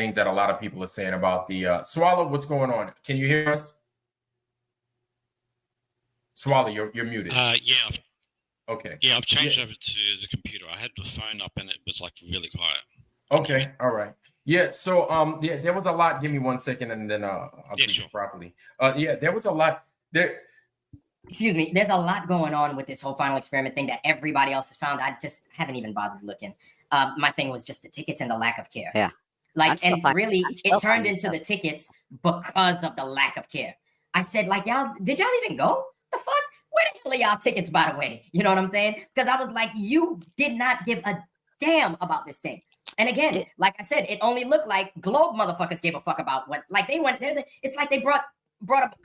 things that a lot of people are saying about the Swallow. What's going on? Can you hear us? Swallow, you're muted. Yeah. Okay. Yeah, I've changed over to the computer. I had the phone up and it was like really quiet. Okay. All right. Yeah. So yeah, there was a lot. Give me 1 second, and then I'll do this properly. Yeah, there was a lot there. Excuse me. There's a lot going on with this whole final experiment thing that everybody else has found. I just haven't even bothered looking. My thing was just the tickets and the lack of care. Yeah. Like, and really, it turned into the tickets because of the lack of care. I said, like, did y'all even go? The fuck? Where the hell are y'all tickets, by the way? You know what I'm saying? Because I was like, you did not give a damn about this thing. And again, like I said, it only looked like Globe motherfuckers gave a fuck about what, like they went there. It's like they brought up,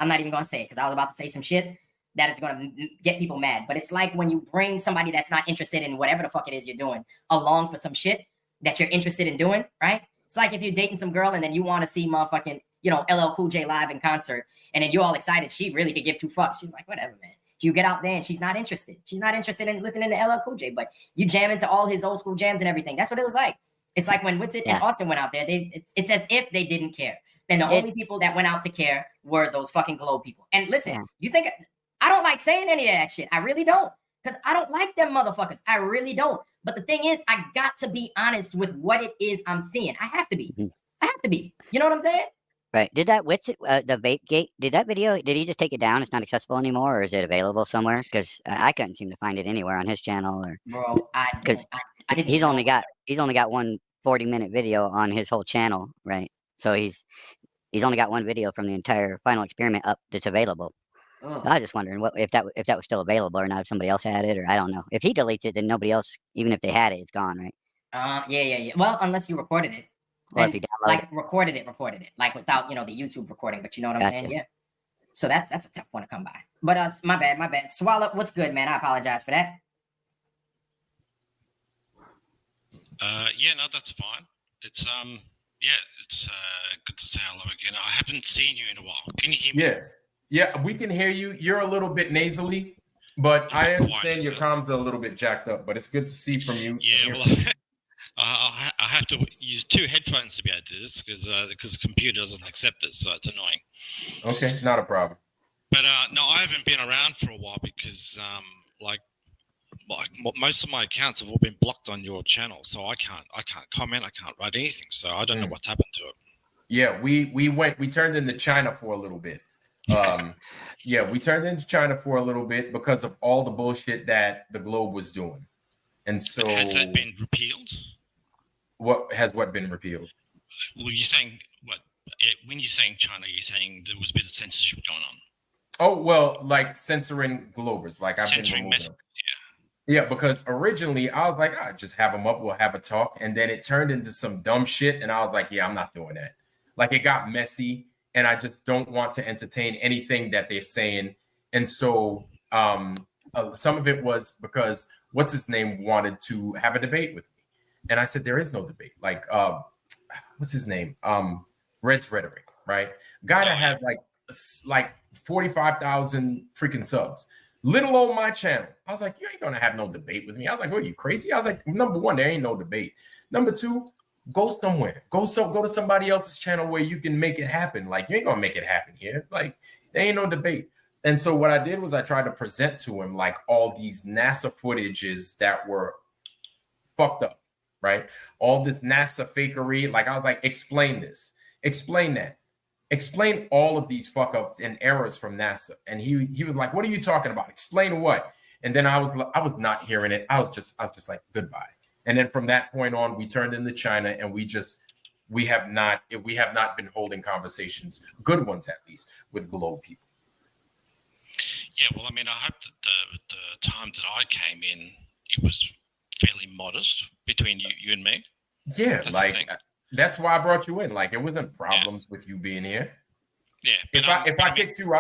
I'm not even going to say it because I was about to say some shit that is going to get people mad. But it's like when you bring somebody that's not interested in whatever the fuck it is you're doing along for some shit that you're interested in doing, right? It's like if you're dating some girl and then you want to see motherfucking, LL Cool J live in concert, and then you're all excited. She really could give two fucks. She's like, whatever, man. You get out there and she's not interested. She's not interested in listening to LL Cool J, but you jam into all his old school jams and everything. That's what it was like. It's like when Witsit and Austin went out there. It's as if they didn't care. And the only people that went out to care were those fucking Globe people. And listen, you think I don't like saying any of that shit. I really don't. Because I don't like them motherfuckers. I really don't. But the thing is, I got to be honest with what it is I'm seeing. I have to be. I have to be. You know what I'm saying? Right. Did that Witsit, the vape gate, did that video, did he just take it down? It's not accessible anymore, or is it available somewhere? Because I couldn't seem to find it anywhere on his channel. Or bro, because he's only got one 40-minute video on his whole channel, right? So he's only got one video from the entire final experiment up that's available. I was just wondering if that was still available or not, if somebody else had it, or I don't know. If he deletes it, then nobody else, even if they had it, it's gone, right? Yeah. Well, unless you recorded it. Or if you downloaded it. recorded it, like without, the YouTube recording, but you know what I'm saying? Yeah. So that's a tough one to come by. But my bad. Swallow, what's good, man? I apologize for that. Yeah, no, that's fine. It's it's good to say hello again. I haven't seen you in a while. Can you hear me? Yeah, we can hear you. You're a little bit nasally, but I understand your comms are a little bit jacked up, but it's good to see from you. Yeah, well, I have to use two headphones to be able to do this because the computer doesn't accept it, so it's annoying. Okay, not a problem. But no, I haven't been around for a while because like most of my accounts have all been blocked on your channel, so I can't comment, I can't write anything, so I don't know what's happened to it. Yeah, we turned into China for a little bit. We turned into China for a little bit because of all the bullshit that the Globe was doing. And so has that been repealed? What been repealed? Well, you're saying what? When you're saying China, you're saying there was a bit of censorship going on. Oh, well, like censoring Globers, like I've been removing. Yeah, because originally I was like, just have them up, we'll have a talk. And then it turned into some dumb shit. And I was like, yeah, I'm not doing that. Like it got messy and I just don't want to entertain anything that they're saying. And so some of it was because what's his name wanted to have a debate with me. And I said, there is no debate. Like, what's his name? Red's Rhetoric, right? Guy that has like 45,000 freaking subs. Little old my channel. I was like, you ain't gonna have no debate with me. I was like, what are you, crazy? I was like, number one, there ain't no debate. Number two, go somewhere. Go to somebody else's channel where you can make it happen. Like, you ain't gonna make it happen here. Like, there ain't no debate. And so what I did was I tried to present to him like all these NASA footages that were fucked up, right? All this NASA fakery. Like, I was like, explain this, explain that. Explain all of these fuck ups and errors from NASA. And he was like, what are you talking about? Explain what? And then I was not hearing it. I was just like, goodbye. And then from that point on, we turned into China and we have not been holding conversations, good ones at least, with Globe people. Yeah, well, I mean, I hope that the time that I came in, it was fairly modest between you and me. Yeah, that's why I brought you in. Like, it wasn't problems with you being here. Yeah. If I kicked you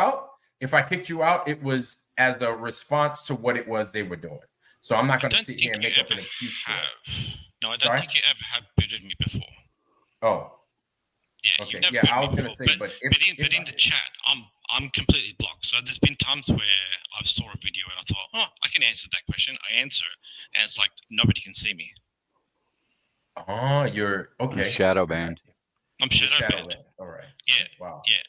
out, it was as a response to what it was they were doing. So I'm not going to sit here and make up an excuse for it. No, I don't think you ever have booted me before. Oh. Yeah. Okay. Yeah, I was going to say, but in the chat, I'm completely blocked. So there's been times where I saw a video and I thought, I can answer that question. I answer it, and it's like nobody can see me. Oh, you're okay. Shadow banned. I'm shadow banned. All right. Yeah. Wow. Yeah.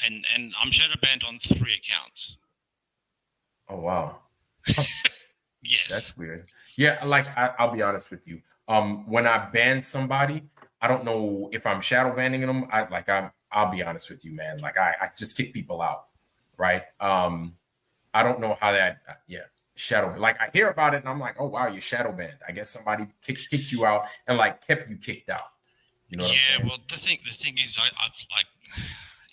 And I'm shadow banned on 3 accounts. Oh wow. Yes. That's weird. Yeah, like I'll be honest with you. When I ban somebody, I don't know if I'm shadow banning them. I'll be honest with you, man. Like I just kick people out, right? I don't know how that. Shadow. Like I hear about it and I'm like, oh wow, you're shadow banned. I guess somebody kicked you out and like kept you kicked out. You know what I'm saying? Well, the thing is, I've like,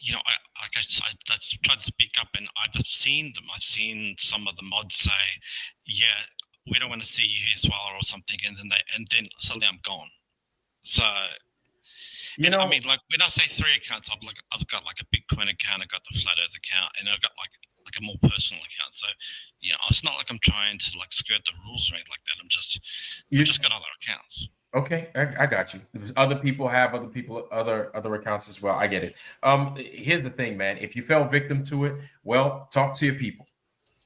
you know, I tried to speak up, and I've seen them. I've seen some of the mods say, "Yeah, we don't want to see you here, Swallow," or something, and then suddenly I'm gone. So, you know, I mean, like when I say 3 accounts, I've got like a Bitcoin account, I've got the Flat Earth account, and I've got like a more personal account. So, you know, it's not like I'm trying to like skirt the rules or anything like that. I've just got other accounts. Okay, I got you. Other people have other accounts as well. I get it. Here's the thing, man. If you fell victim to it, well, talk to your people.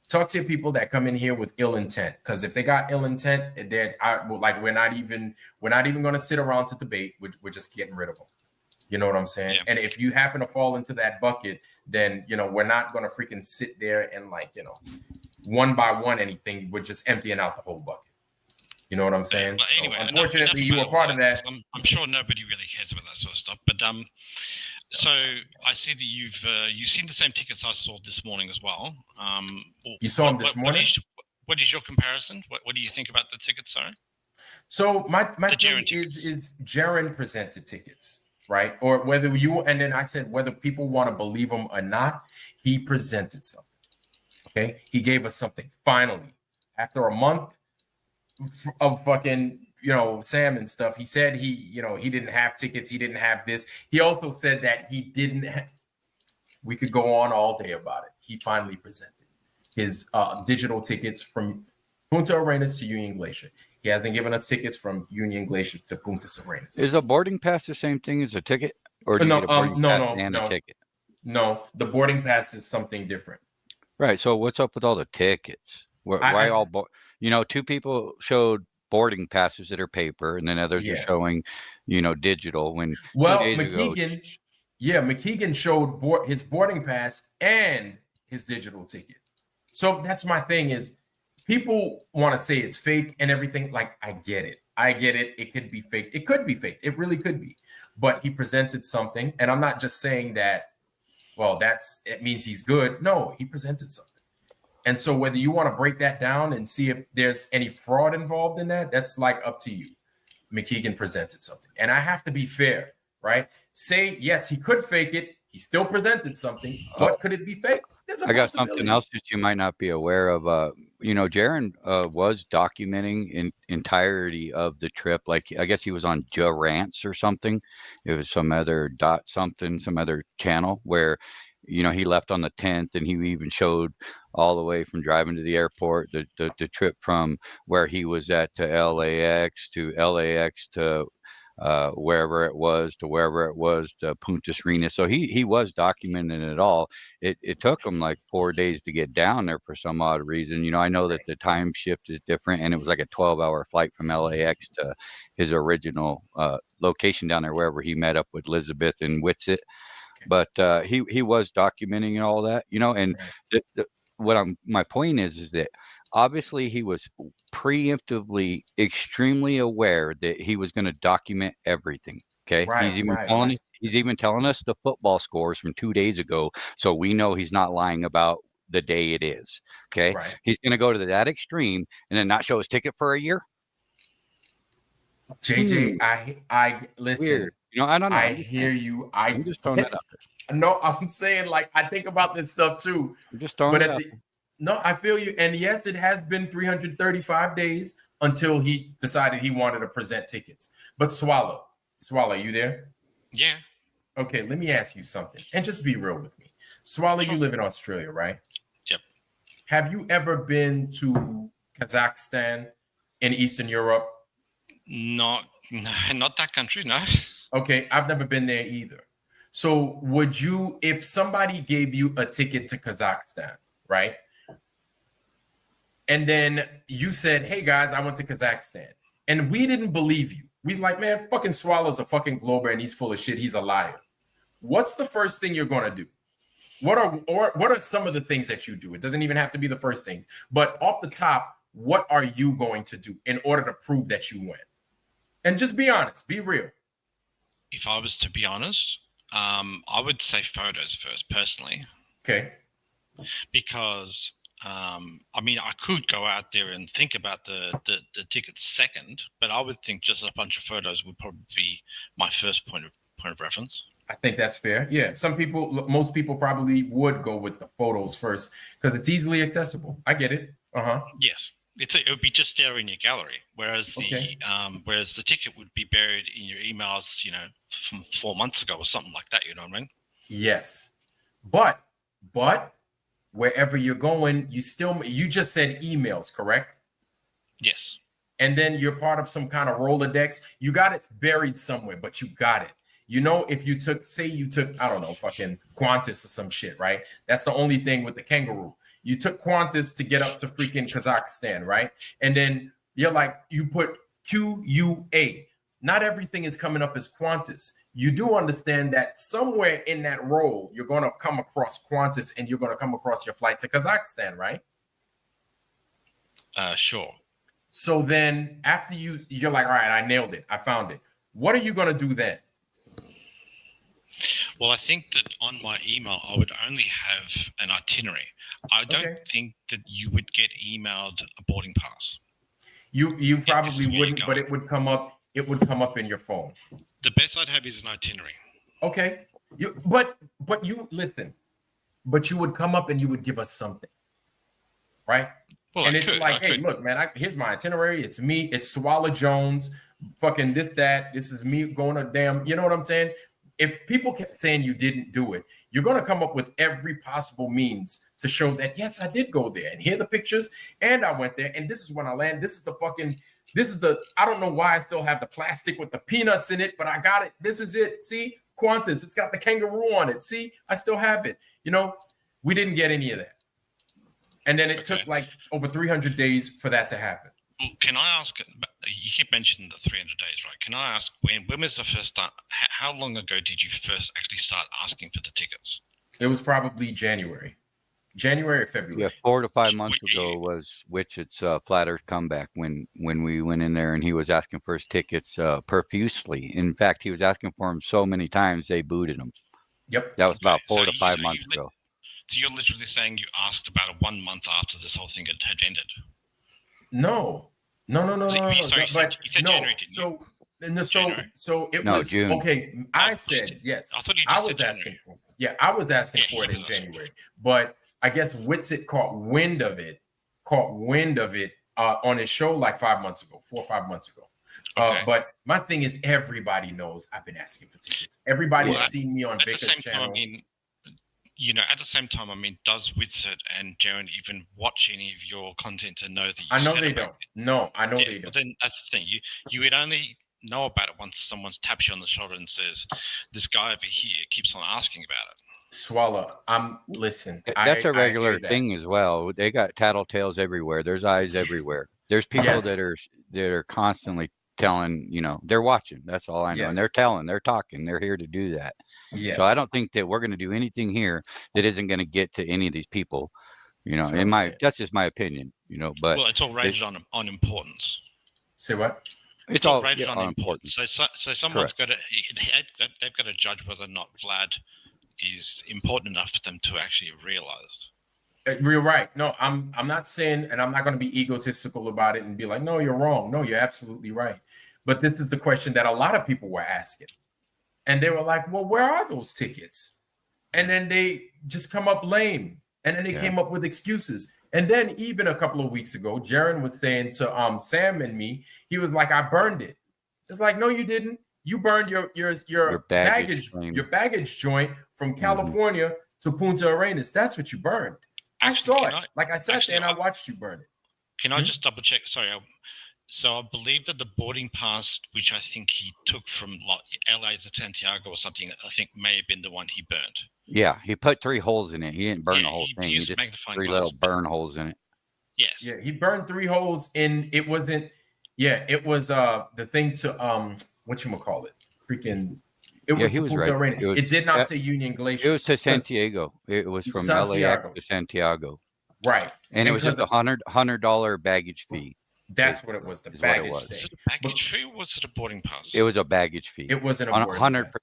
Talk to your people that come in here with ill intent. Because if they got ill intent, we're not even going to sit around to debate. We're just getting rid of them. You know what I'm saying? Yeah. And if you happen to fall into that bucket, then you know we're not going to freaking sit there and like one by one anything. We're just emptying out the whole bucket. You know what I'm saying? But anyway, so unfortunately, you were part of that. I'm sure nobody really cares about that sort of stuff. But so I see that you've seen the same tickets I saw this morning as well. You saw them this morning. What is your comparison? What do you think about the tickets? Sorry. So my thing is Jaren presented tickets, right? Or whether and then I said whether people want to believe him or not, he presented something. Okay, he gave us something finally after a month of fucking Sam and stuff. He said he didn't have tickets, he didn't have this. He also said that he didn't have, we could go on all day about it. He finally presented his digital tickets from Punta Arenas to Union Glacier. He hasn't given us tickets from Union Glacier to Punta Arenas. Is a boarding pass the same thing as a ticket, or do you get a boarding pass and a ticket? No, the boarding pass is something different. Right. So what's up with all the tickets? Why all? Two people showed boarding passes that are paper, and then others are showing, digital. McKeegan showed his boarding pass and his digital ticket. So that's my thing is people want to say it's fake and everything. Like, I get it. It could be fake. It could be fake. It really could be. But he presented something, and I'm not just saying that, well, it means he's good. No, he presented something. And so whether you want to break that down and see if there's any fraud involved in that, that's like up to you. McKeegan presented something. And I have to be fair, right? Say, yes, he could fake it. He still presented something. But could it be fake? I got something else that you might not be aware of. Jaren was documenting in entirety of the trip. Like, I guess he was on Rants or something. It was some other some other channel where, he left on the 10th, and he even showed all the way from driving to the airport, the trip from where he was at to LAX to wherever it was to Punta Arenas. So he was documenting it all. It took him like 4 days to get down there for some odd reason. I know that the time shift is different, and it was like a 12-hour flight from LAX to his original location down there, wherever he met up with Elizabeth and Whitsitt. But he was documenting and all that, and my point is that obviously he was preemptively extremely aware that he was going to document everything. Okay, he's even telling us the football scores from 2 days ago, so we know he's not lying about the day it is. Okay, he's going to go to that extreme and then not show his ticket for a year. JJ, I listen. Weird. I don't know. I hear you. I'm just throwing that out there. No, I'm saying, like, I think about this stuff too. I'm just throwing it out there. No, I feel you. And yes, it has been 335 days until he decided he wanted to present tickets. But Swallow, you there? Yeah. Okay, let me ask you something. And just be real with me. Swallow, you live in Australia, right? Yep. Have you ever been to Kazakhstan in Eastern Europe? Not that country, no. Okay, I've never been there either. So would you, if somebody gave you a ticket to Kazakhstan, right? And then you said, hey guys, I went to Kazakhstan. And we didn't believe you. We like, man, fucking Swallow's a fucking Glober and he's full of shit. He's a liar. What's the first thing you're going to do? What are some of the things that you do? It doesn't even have to be the first things, but off the top, what are you going to do in order to prove that you win? And just be honest, be real. If I was to be honest, I would say photos first, personally. Okay. Because I mean, I could go out there and think about the tickets second, but I would think just a bunch of photos would probably be my first point of reference. I think that's fair. Yeah, most people probably would go with the photos first because it's easily accessible. I get it. Yes, it would be just there in your gallery, whereas the ticket would be buried in your emails, from 4 months ago or something like that. You know what I mean? Yes, but wherever you're going, you just said emails, correct? Yes. And then you're part of some kind of Rolodex. You got it buried somewhere, but you got it. If you took, I don't know, fucking Qantas or some shit, right? That's the only thing with the kangaroo. You took Qantas to get up to freaking Kazakhstan, right? And then you put QUA. Not everything is coming up as Qantas. You do understand that somewhere in that role, you're going to come across Qantas and you're going to come across your flight to Kazakhstan, right? Sure. So then after you're like, all right, I nailed it. I found it. What are you going to do then? Well, I think that on my email, I would only have an itinerary. I don't think that you would get emailed a boarding pass. You probably wouldn't, but it would come up. It would come up in your phone. The best I'd have is an itinerary. Okay. But you listen. But you would come up and you would give us something, right? Well, and it's like, hey, look, man, here's my itinerary. It's me. It's Swallow Jones. Fucking this, that. This is me going to damn. You know what I'm saying? If people kept saying you didn't do it, you're going to come up with every possible means to show that, yes, I did go there. And here are the pictures. And I went there. And this is when I landed. I don't know why I still have the plastic with the peanuts in it, but I got it. This is it. See, Qantas, it's got the kangaroo on it. See, I still have it. We didn't get any of that. And then it took like over 300 days for that to happen. Can I ask, you keep mentioning the 300 days, right? Can I ask, when was the first time, how long ago did you first actually start asking for the tickets? It was probably January or February. Yeah, 4 to 5 months ago was Witchett's Flat Earth comeback when we went in there and he was asking for his tickets profusely. In fact, he was asking for them so many times they booted him. Yep. That was about 4 to 5 months ago. So you're literally saying you asked about 1 month after this whole thing had ended? No. Sorry, you said January, didn't you? So it was June. Okay. I said yes. I thought you just was said asking for. Yeah, I was asking for it in January, but I guess Witsit caught wind of it on his show like 4 or 5 months ago. Okay. But my thing is, everybody knows I've been asking for tickets. Everybody has seen me on Baker's channel. At the same time, I mean, does Witsit and Jaren even watch any of your content to know that you I know they don't. No, I know they don't. But then that's the thing. You would only know about it once someone taps you on the shoulder and says, this guy over here keeps on asking about it. Swallow. Listen. That's a regular thing as well. They got tattletales everywhere. There's eyes everywhere. There's people that are constantly telling, they're watching. That's all I know. And they're talking. They're here to do that. Yes. So I don't think that we're going to do anything here that isn't going to get to any of these people. That's just my opinion. But it's all rated on importance. Say what? It's all rated on importance. So someone's got to they've got to judge whether or not Vlad is important enough for them to actually realize. You're right. No, I'm not saying, and I'm not going to be egotistical about it and be like, no, you're wrong. No, you're absolutely right. But this is the question that a lot of people were asking. And they were like, well, where are those tickets? And then they just come up lame. And then they came up with excuses. And then even a couple of weeks ago, Jaren was saying to Sam and me, he was like, I burned it. It's like, no, you didn't. You burned your baggage joint from California to Punta Arenas. That's what you burned. I saw it. I sat there and I watched you burn it. Can I just double check? Sorry. So I believe that the boarding pass, which I think he took from LA to Santiago or something, I think may have been the one he burned. Yeah, he put 3 holes in it. He didn't burn the whole thing. He just 3 little burn holes in it. Yes. Yeah, he burned 3 holes in. It wasn't. Yeah, it was the thing to whatchamacallit? Freaking it was he was Punta right. Arena. It did not say Union Glacier. It was to Santiago. It was from LAX to Santiago. Right. And it was just $100 baggage fee. That's what it was, the baggage thing. Was it a baggage fee or was it a boarding pass? It was a baggage fee. It wasn't a boarding pass.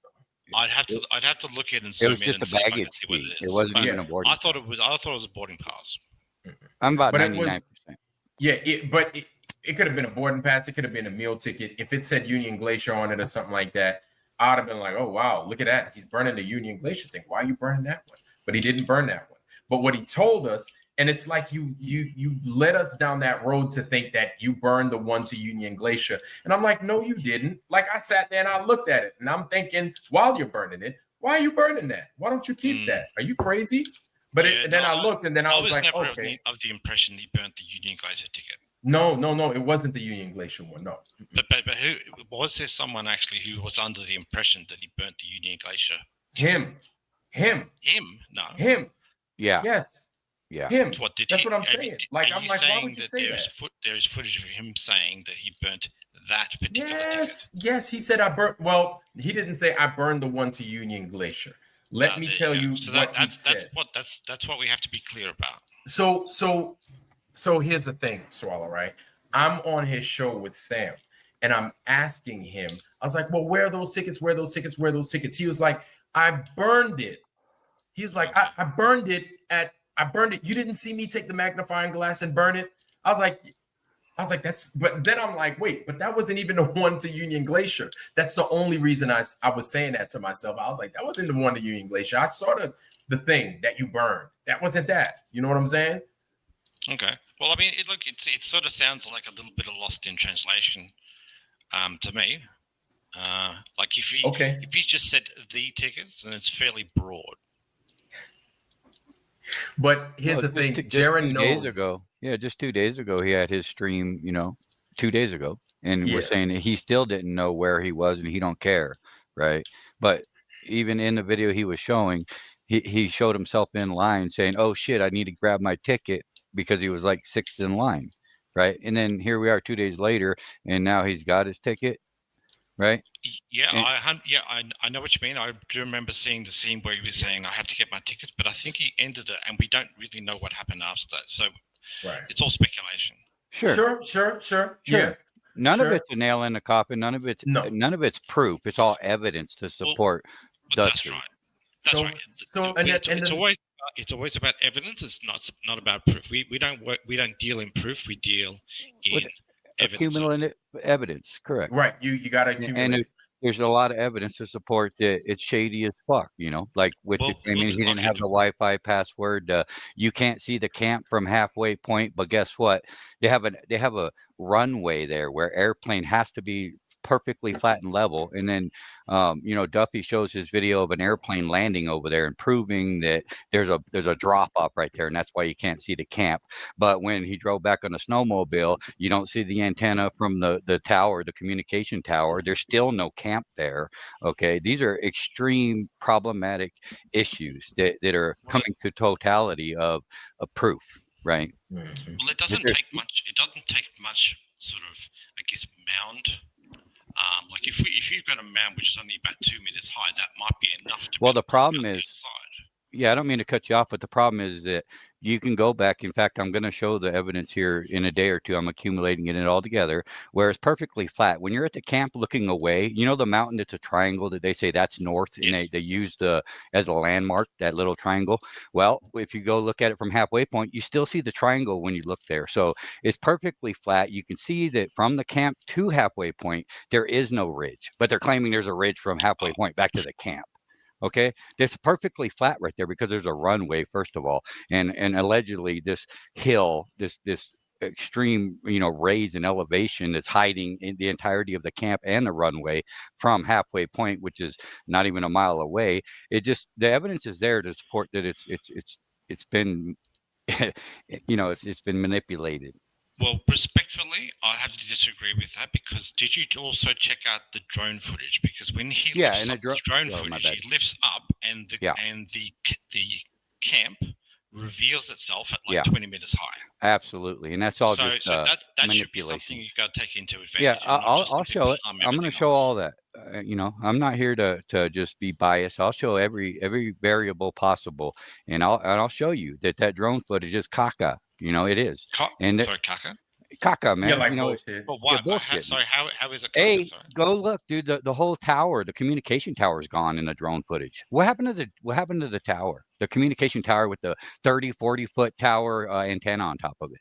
I'd have to look at it and zoom in. It was just a baggage fee. It wasn't even a boarding pass. I thought it was a boarding pass. I'm about 99%. But it could have been a boarding pass. It could have been a meal ticket. If it said Union Glacier on it or something like that, I'd have been like, oh, wow, look at that. He's burning the Union Glacier thing. Why are you burning that one? But he didn't burn that one. But what he told us, and it's like you led us down that road to think that you burned the one to Union Glacier. And I'm like, no, you didn't. Like, I sat there and I looked at it and I'm thinking, while you're burning it, why are you burning that? Why don't you keep that? Are you crazy? But then I looked and then I was like, okay. Of the impression he burnt the Union Glacier ticket. No, it wasn't the Union Glacier one. No. But who was there? Someone actually who was under the impression that he burnt the Union Glacier? Him. No. Him. Yeah. Yes. Yeah. Him. That's what I'm saying. Like, I'm like, why would you say that? There is footage of him saying that he burnt that particular ticket. Yes. He said I burnt. Well, he didn't say I burned the one to Union Glacier. Let me tell you what he said. That's what we have to be clear about. So here's the thing, Swallow, right? I'm on his show with Sam and I'm asking him, I was like, well, where are those tickets? Where are those tickets? Where are those tickets? He was like, I burned it. He was like, I burned it. You didn't see me take the magnifying glass and burn it. I was like, but then I'm like, wait, but that wasn't even the one to Union Glacier. That's the only reason I was saying that to myself. I was like, that wasn't the one to Union Glacier. I saw the thing that you burned. That wasn't that. You know what I'm saying? Okay. Well, I mean, it sort of sounds like a little bit of lost in translation to me. Like if he's just said the tickets, then it's fairly broad. But here's the thing, Jaron knows. Just 2 days ago, he had his stream, 2 days ago, and we're saying that he still didn't know where he was and he don't care, right? But even in the video he was showing, he showed himself in line saying, oh shit, I need to grab my ticket, because he was like sixth in line, right? And then here we are 2 days later, and now he's got his ticket, right? Yeah, I know what you mean. I do remember seeing the scene where he was saying, I had to get my tickets, but I think he ended it, and we don't really know what happened after that. So it's all speculation. Sure. Yeah. None of it's a nail in the coffin. None of it's proof. It's all evidence to support. That's right. That's right. So it's always about evidence. It's not about proof. We don't deal in proof. We deal in evidence. Accumulative evidence, correct? Right. You got to accumulate. And there's a lot of evidence to support that it's shady as fuck. Like he didn't have the Wi-Fi password. You can't see the camp from halfway point, but guess what? They have a runway there where airplane has to be perfectly flat and level, and then Duffy shows his video of an airplane landing over there and proving that there's a drop off right there, and that's why you can't see the camp. But when he drove back on a snowmobile, you don't see the antenna from the tower, the communication tower. There's still no camp there. Okay, these are extreme problematic issues that are coming to totality of proof, right? Well, it doesn't take much sort of, I guess, mound. Like if you've got a mound which is only about 2 meters high, that might be enough to. Well, the problem is, I don't mean to cut you off, but the problem is that you can go back. In fact, I'm going to show the evidence here in a day or two. I'm accumulating it all together, where it's perfectly flat. When you're at the camp looking away, the mountain that's a triangle that they say that's north, and they use as a landmark, that little triangle. Well, if you go look at it from halfway point, you still see the triangle when you look there. So it's perfectly flat. You can see that from the camp to halfway point, there is no ridge, but they're claiming there's a ridge from halfway point back to the camp. Okay, it's perfectly flat right there because there's a runway, first of all, and allegedly this hill, this extreme raise in elevation that's hiding in the entirety of the camp and the runway from halfway point, which is not even a mile away. The evidence is there to support that it's been it's been manipulated. Well, respectfully, I have to disagree with that, because did you also check out the drone footage? Because when he lifts up the drone footage, he lifts up and the camp reveals itself at like 20 meters high. Absolutely, and that's all just that manipulation. You've got to take into advantage. Yeah, I'll show it. I'm going to show all that. I'm not here to just be biased. I'll show every variable possible, and I'll show you that drone footage is caca. It is. Caca. Caca, man. Yeah, like bullshit. But why? Bullshit. How is it? Hey, go look, dude. The whole tower, the communication tower is gone in the drone footage. What happened to the tower? The communication tower with the 30, 40-foot tower antenna on top of it.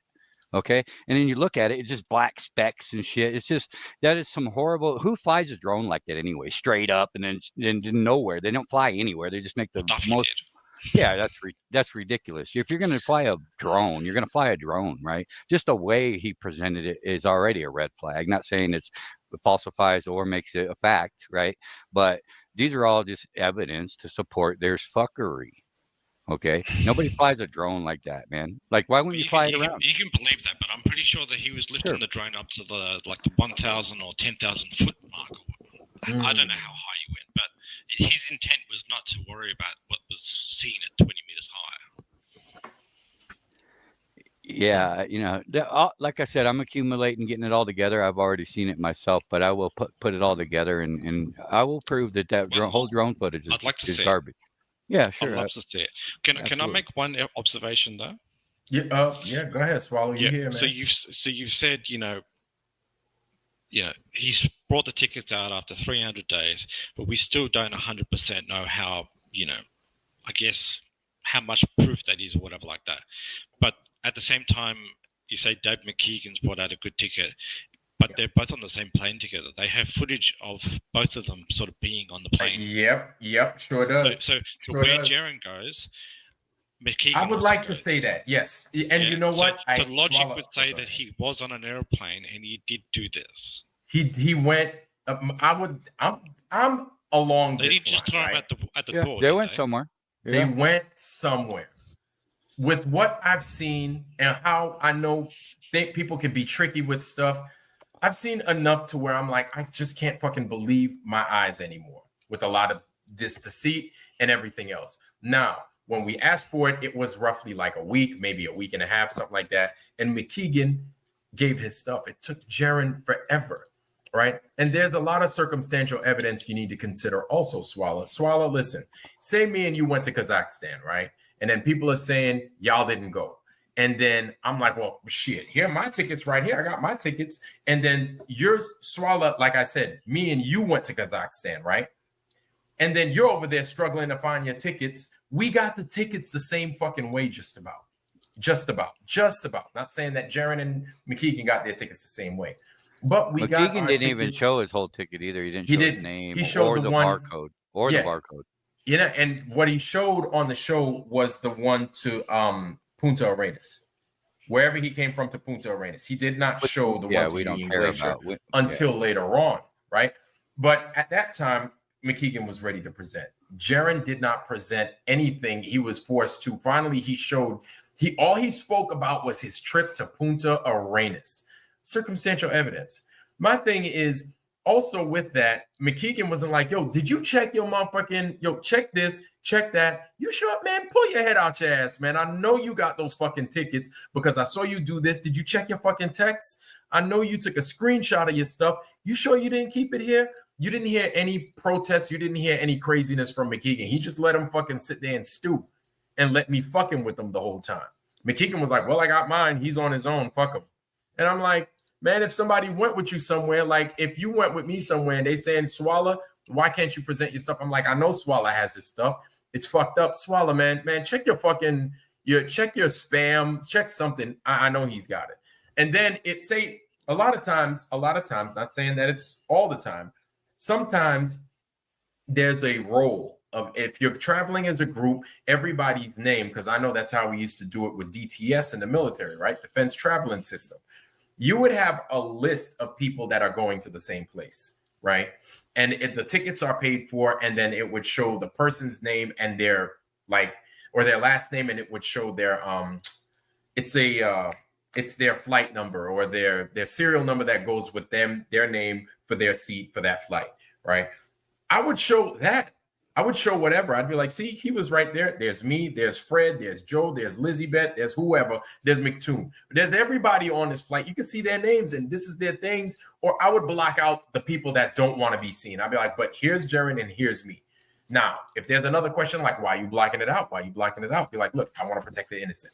Okay, and then you look at it, it's just black specks and shit. It's just that is some horrible. Who flies a drone like that anyway? Straight up and then nowhere. They don't fly anywhere. They just make the most. Yeah, that's ridiculous. If you're going to fly a drone, you're going to fly a drone, right? Just the way he presented it is already a red flag. Not saying it falsifies or makes it a fact, right? But these are all just evidence to support there's fuckery. Okay, nobody flies a drone like that, man. Like, why wouldn't you fly it around? You can believe that, but I'm pretty sure that he was lifting the drone up to the 1,000 or 10,000 foot mark. I don't know how high he went, but his intent was not to worry about what was seen at 20 meters high. Yeah, like I said, I'm accumulating, getting it all together. I've already seen it myself, but I will put it all together, and I will prove that whole drone footage is garbage. Yeah, sure. I'd love to see it. Can I make one observation though? Yeah. Go ahead, Swallow. You here, man? So you've said he's brought the tickets out after 300 days, but we still don't 100% know how, I guess, how much proof that is or whatever like that. But at the same time, you say Dave McKeegan's brought out a good ticket, but they're both on the same plane together. They have footage of both of them sort of being on the plane. Yep, sure does. So where Jaron goes, McKeegan. I would like to say that, yes. And you know what? The logic would say that he was on an airplane and he did do this. He went. I'm along. They didn't just throw him at the door. They went somewhere. They went somewhere. With what I've seen and how I think people can be tricky with stuff, I've seen enough to where I'm like, I just can't fucking believe my eyes anymore with a lot of this deceit and everything else. Now, when we asked for it, it was roughly like a week, maybe a week and a half, something like that. And McKeegan gave his stuff. It took Jaron forever, right? And there's a lot of circumstantial evidence you need to consider also, Swallow. Swallow, listen, say me and you went to Kazakhstan, right? And then people are saying, y'all didn't go. And then I'm like, well, shit, here are my tickets right here. I got my tickets. And then yours, Swallow, like I said, me and you went to Kazakhstan, right? And then you're over there struggling to find your tickets. We got the tickets the same fucking way, just about. Not saying that Jaron and McKeegan got their tickets the same way. But we got McKeegan didn't even show his whole ticket either. He didn't show his name or the barcode. The barcode. And what he showed on the show was the one to Punta Arenas, wherever he came from to Punta Arenas. He did not show the one to the Glacier until later on, right? But at that time, McKeegan was ready to present. Jaron did not present anything. He was forced to. Finally, he showed. All he spoke about was his trip to Punta Arenas. Circumstantial evidence. My thing is also with that, McKeegan wasn't like, yo, did you check your motherfucking, check this, check that. You sure, man? Pull your head out your ass, man. I know you got those fucking tickets because I saw you do this. Did you check your fucking texts? I know you took a screenshot of your stuff. You sure you didn't keep it here? You didn't hear any protests. You didn't hear any craziness from McKeegan. He just let him fucking sit there and stew and let me fucking with him the whole time. McKeegan was like, well, I got mine. He's on his own. Fuck him. And I'm like, man, if somebody went with you somewhere, like if you went with me somewhere and they saying, Swallow, why can't you present your stuff? I'm like, I know Swallow has his stuff. It's fucked up. Swallow, man, check your fucking, check your spam, check something. I know he's got it. And then it say a lot of times, not saying that it's all the time. Sometimes there's a role of, if you're traveling as a group, everybody's name, because I know that's how we used to do it with DTS in the military, right? Defense Traveling System. You would have a list of people that are going to the same place, right? And if the tickets are paid for, and then it would show the person's name and their or their last name, and it would show their it's their flight number or their serial number that goes with them, their name for their seat for that flight, right? I would show that. I would show whatever. I'd be like, see, he was right there. There's me, there's Fred, there's Joe, there's Lizzie-Beth, there's whoever, there's McToon. There's everybody on this flight. You can see their names and this is their things. Or I would block out the people that don't want to be seen. I'd be like, but here's Jaron and here's me. Now, if there's another question like, why are you blocking it out? Why are you blocking it out? Be like, look, I want to protect the innocent.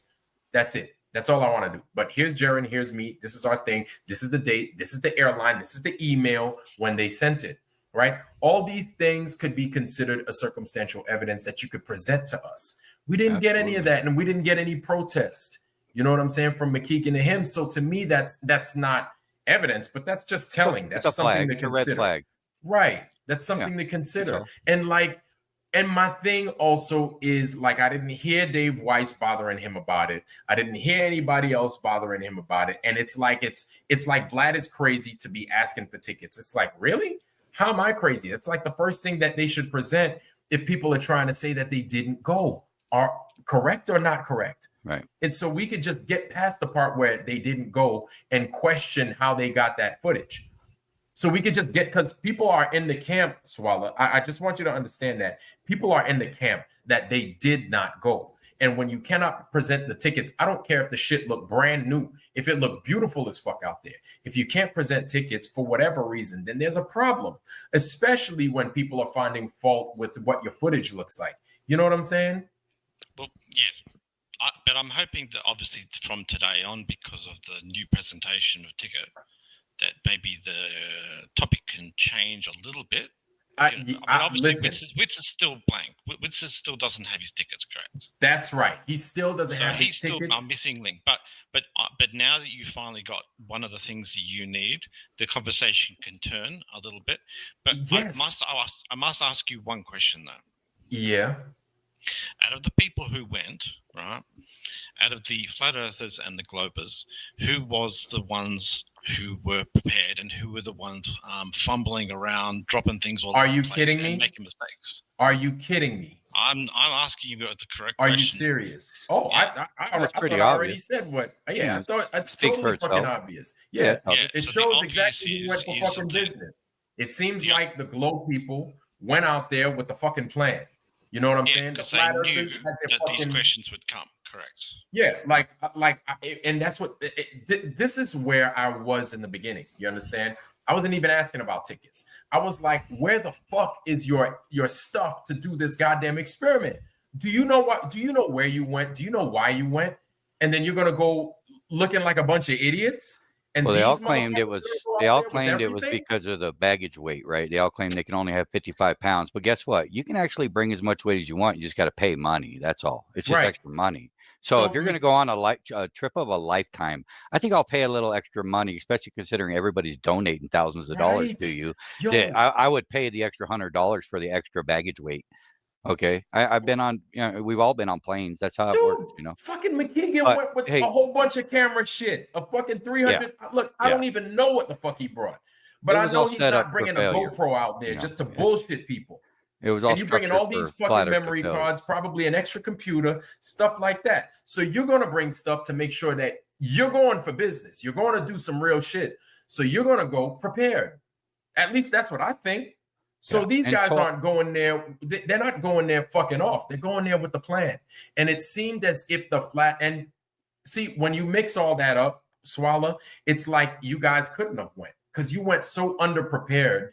That's it. That's all I want to do. But here's Jaron, here's me. This is our thing. This is the date. This is the airline. This is the email when they sent it. Right? All these things could be considered a circumstantial evidence that you could present to us. We didn't get any of that, and we didn't get any protest. You know what I'm saying? From McKeegan to him. So to me, that's not evidence, but that's just telling. That's something to consider. Red flag. Right. That's something to consider. And my thing also is like, I didn't hear Dave Weiss bothering him about it. I didn't hear anybody else bothering him about it. And it's like Vlad is crazy to be asking for tickets. It's like, really? How am I crazy? It's like the first thing that they should present if people are trying to say that they didn't go. Are correct or not correct? Right. And so we could just get past the part where they didn't go and question how they got that footage. So we could just get, because people are in the camp, Swallow. I just want you to understand that people are in the camp that they did not go. And when you cannot present the tickets, I don't care if the shit looked brand new, if it looked beautiful as fuck out there. If you can't present tickets for whatever reason, then there's a problem, especially when people are finding fault with what your footage looks like. You know what I'm saying? Well, yes. But I'm hoping that obviously from today on, because of the new presentation of ticket, that maybe the topic can change a little bit. Obviously, Witz is still blank. Witz still doesn't have his tickets, correct? That's right. He still doesn't have his tickets. I'm missing link. But now that you finally got one of the things that you need, the conversation can turn a little bit. But yes. I must ask you one question though. Yeah. Out of the people who went, right? Out of the flat earthers and the globers, who was the ones who were prepared and who were the ones fumbling around, dropping things all over the place? Are you kidding me? Making mistakes. Are you kidding me? I'm asking you about the correct question. Are you serious? Oh, yeah. I thought I already said what. Yeah, I thought it's totally fucking obvious. Yeah, it shows exactly who went for fucking business. It seems like the globe people went out there with the fucking plan. You know what I'm saying? The flat earthers had their fucking... these questions would come. Correct. Yeah, and that's what this is where I was in the beginning. You understand? I wasn't even asking about tickets. I was like, where the fuck is your stuff to do this goddamn experiment? Do you know what? Do you know where you went? Do you know why you went? And then you're gonna go looking like a bunch of idiots. And they all claimed it was because of the baggage weight, right? They all claimed they can only have 55 pounds. But guess what? You can actually bring as much weight as you want. You just got to pay money. That's all. It's just extra money. So if you're going to go on a trip of a lifetime, I think I'll pay a little extra money, especially considering everybody's donating thousands of dollars to you. I would pay the extra $100 for the extra baggage weight. Okay, I've been on. We've all been on planes. That's how it works. Fucking McKeegan went with a whole bunch of camera shit. A fucking 300. Yeah. Look, I don't even know what the fuck he brought, but I know he's not bringing a GoPro out there just to bullshit people. It was all. And you bringing all these fucking memory cards, probably an extra computer, stuff like that. So you're gonna bring stuff to make sure that you're going for business. You're going to do some real shit. So you're gonna go prepared. At least that's what I think. So these guys aren't going there. They're not going there fucking off. They're going there with the plan. And it seemed as if the flat and see, when you mix all that up, Swallow, it's like you guys couldn't have went because you went so underprepared.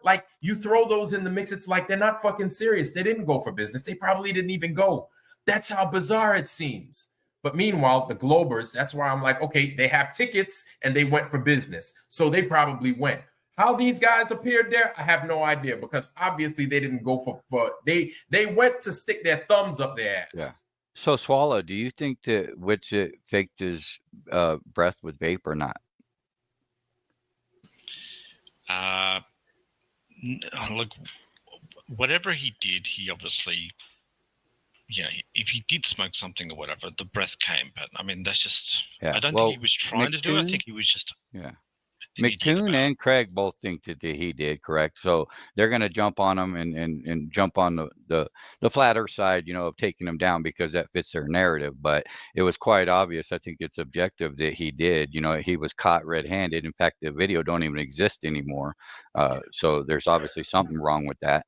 Like you throw those in the mix. It's like they're not fucking serious. They didn't go for business. They probably didn't even go. That's how bizarre it seems. But meanwhile, the Globers, that's why I'm like, okay, they have tickets and they went for business. So they probably went. How these guys appeared there, I have no idea because obviously they didn't go for they went to stick their thumbs up their ass. Yeah. So Swallow, do you think that Witz faked his breath with vape or not? Look, whatever he did, he obviously, if he did smoke something or whatever, the breath came. But I mean, that's just. I don't think he was trying to do it. I think he was just. Yeah. McToon and Craig both think that he did, correct? So they're going to jump on him and jump on the flat earth side, of taking him down because that fits their narrative. But it was quite obvious. I think it's objective that he did. He was caught red-handed. In fact, the video don't even exist anymore. So there's obviously something wrong with that.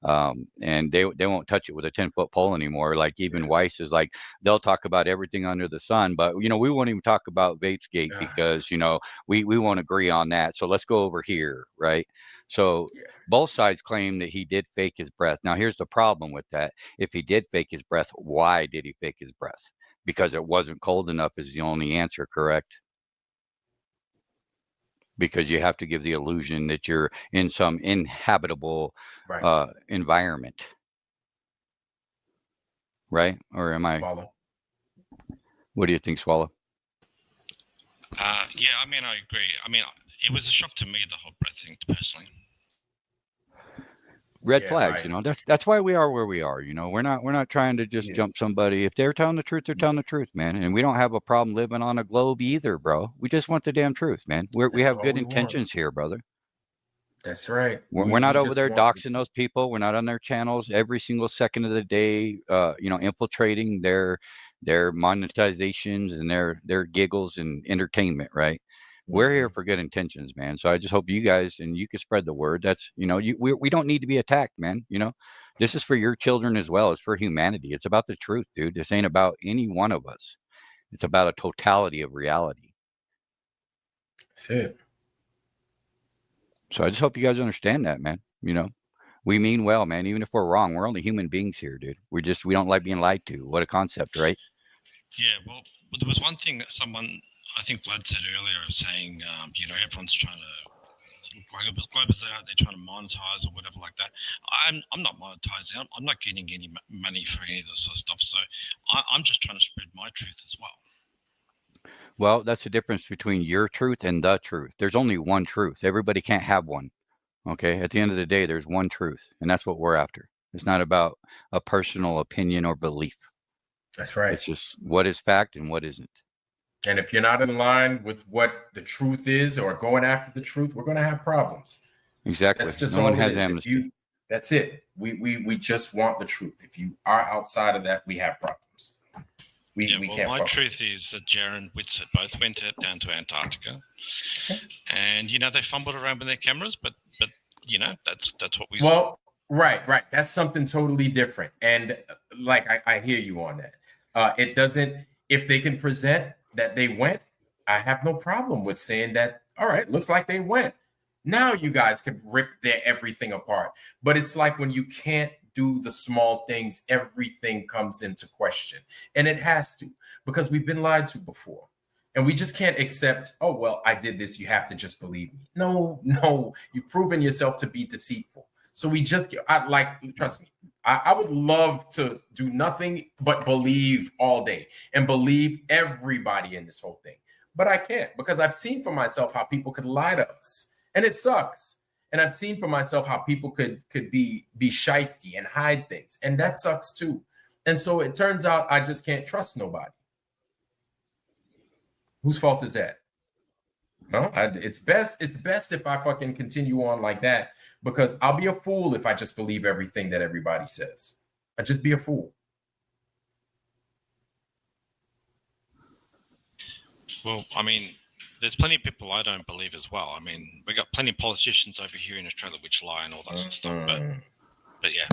And they won't touch it with a 10-foot pole anymore. Like even Weiss is like, they'll talk about everything under the sun, but we won't even talk about Vapesgate because we won't agree on that. So let's go over here, right? So both sides claim that he did fake his breath. Now here's the problem with that: if he did fake his breath, why did he fake his breath? Because it wasn't cold enough is the only answer, correct? Because you have to give the illusion that you're in some inhabitable environment, right? Or am I? Swallow. What do you think, Swallow? Yeah, I mean, I agree. I mean, it was a shock to me, the whole breath thing, personally. Red flags, that's why we are where we are. We're not trying to just jump somebody. If they're telling the truth, they're telling the truth, man. And we don't have a problem living on a globe either, bro. We just want the damn truth, man. We have good intentions here, brother. That's right. We're not over there doxing those people. We're not on their channels every single second of the day, infiltrating their monetizations and their giggles and entertainment, right? We're here for good intentions, man. So I just hope you guys, and you can spread the word. That's, we don't need to be attacked, man. This is for your children as well. It's for humanity. It's about the truth, dude. This ain't about any one of us. It's about a totality of reality. That's it. So I just hope you guys understand that, man. We mean well, man. Even if we're wrong, we're only human beings here, dude. We don't like being lied to. What a concept, right? Yeah, well, there was one thing that I think Vlad said earlier, saying, everyone's trying to, Globers out there trying to monetize or whatever like that. I'm not monetizing. I'm not getting any money for any of this sort of stuff. So I'm just trying to spread my truth as well. Well, that's the difference between your truth and the truth. There's only one truth. Everybody can't have one. Okay. At the end of the day, there's one truth, and that's what we're after. It's not about a personal opinion or belief. That's right. It's just what is fact and what isn't. And if you're not in line with what the truth is or going after the truth, we're going to have problems. Exactly. That's just no all one has it is. amnesty. That's it. We just want the truth. If you are outside of that, we have problems. We can't. My truth is that Jaron and Whitsett both went down to Antarctica, and they fumbled around with their cameras, but that's what we. Well, right. That's something totally different, and like I hear you on that. It doesn't. If they can present that they went, I have no problem with saying that. All right, looks like they went. Now you guys can rip everything apart. But it's like when you can't do the small things, everything comes into question. And it has to, because we've been lied to before. And we just can't accept, oh, well, I did this. You have to just believe me. No, you've proven yourself to be deceitful. So we just, trust me, I would love to do nothing but believe all day and believe everybody in this whole thing. But I can't, because I've seen for myself how people could lie to us. And it sucks. And I've seen for myself how people could be shisty and hide things. And that sucks too. And so it turns out I just can't trust nobody. Whose fault is that? No, it's best if I fucking continue on like that, because I'll be a fool if I just believe everything that everybody says. I'd just be a fool. Well, I mean, there's plenty of people I don't believe as well. I mean, we got plenty of politicians over here in Australia which lie and all that sort of stuff. But yeah.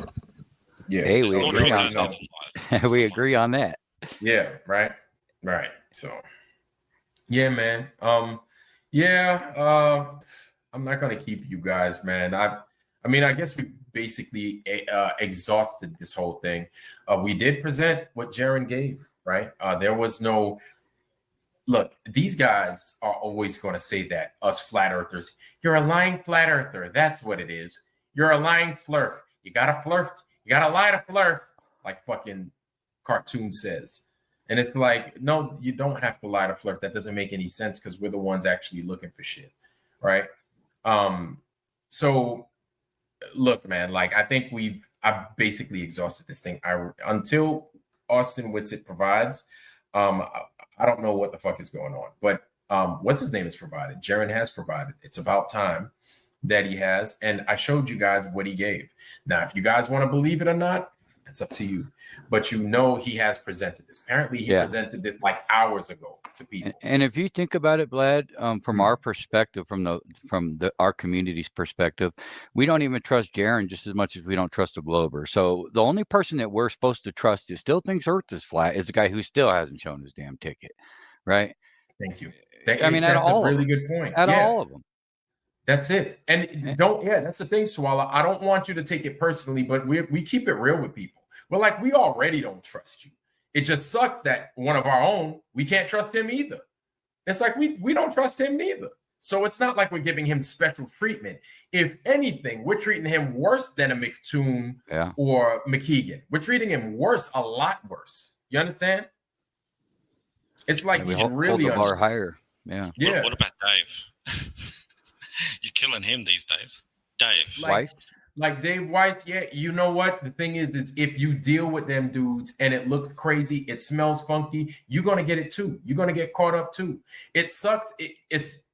Yeah. Hey, we agree on that. We agree on that. Yeah, right. So yeah, man. I'm not gonna keep you guys, man. I mean, I guess we basically exhausted this whole thing. We did present what Jaron gave, right? There was no. Look, these guys are always going to say that, us flat earthers. You're a lying flat earther. That's what it is. You're a lying flirt. You got to flirt. You got to lie to flirt, like fucking cartoon says. And it's like, no, you don't have to lie to flirt. That doesn't make any sense because we're the ones actually looking for shit, right? So, look, man, like I think I've basically exhausted this thing. Until Austin Whitsett provides, I don't know what the fuck is going on, but what's his name is provided. Jaron has provided. It's about time that he has. And I showed you guys what he gave. Now, if you guys want to believe it or not, It's up to you. But you know he has presented this. Apparently he presented this like hours ago to people. And if you think about it, Vlad, from our perspective, from our community's perspective, we don't even trust Jaron just as much as we don't trust the Glober. So the only person that we're supposed to trust who still thinks Earth is flat is the guy who still hasn't shown his damn ticket, right? Thank you. I mean, that's a really good point. Out of all of them. That's it. And that's the thing, Swallow. I don't want you to take it personally, but we keep it real with people. We're like, we already don't trust you. It just sucks that one of our own, we can't trust him either. It's like we don't trust him neither. So it's not like we're giving him special treatment. If anything, we're treating him worse than a McToon or McKeegan. We're treating him worse, a lot worse. You understand? It's like he's really hold the bar higher. Yeah. Yeah. What about Dave? You're killing him these days. Dave. Like Dave Weiss, you know what? The thing is if you deal with them dudes and it looks crazy, it smells funky, you're going to get it too. You're going to get caught up too. It sucks. It's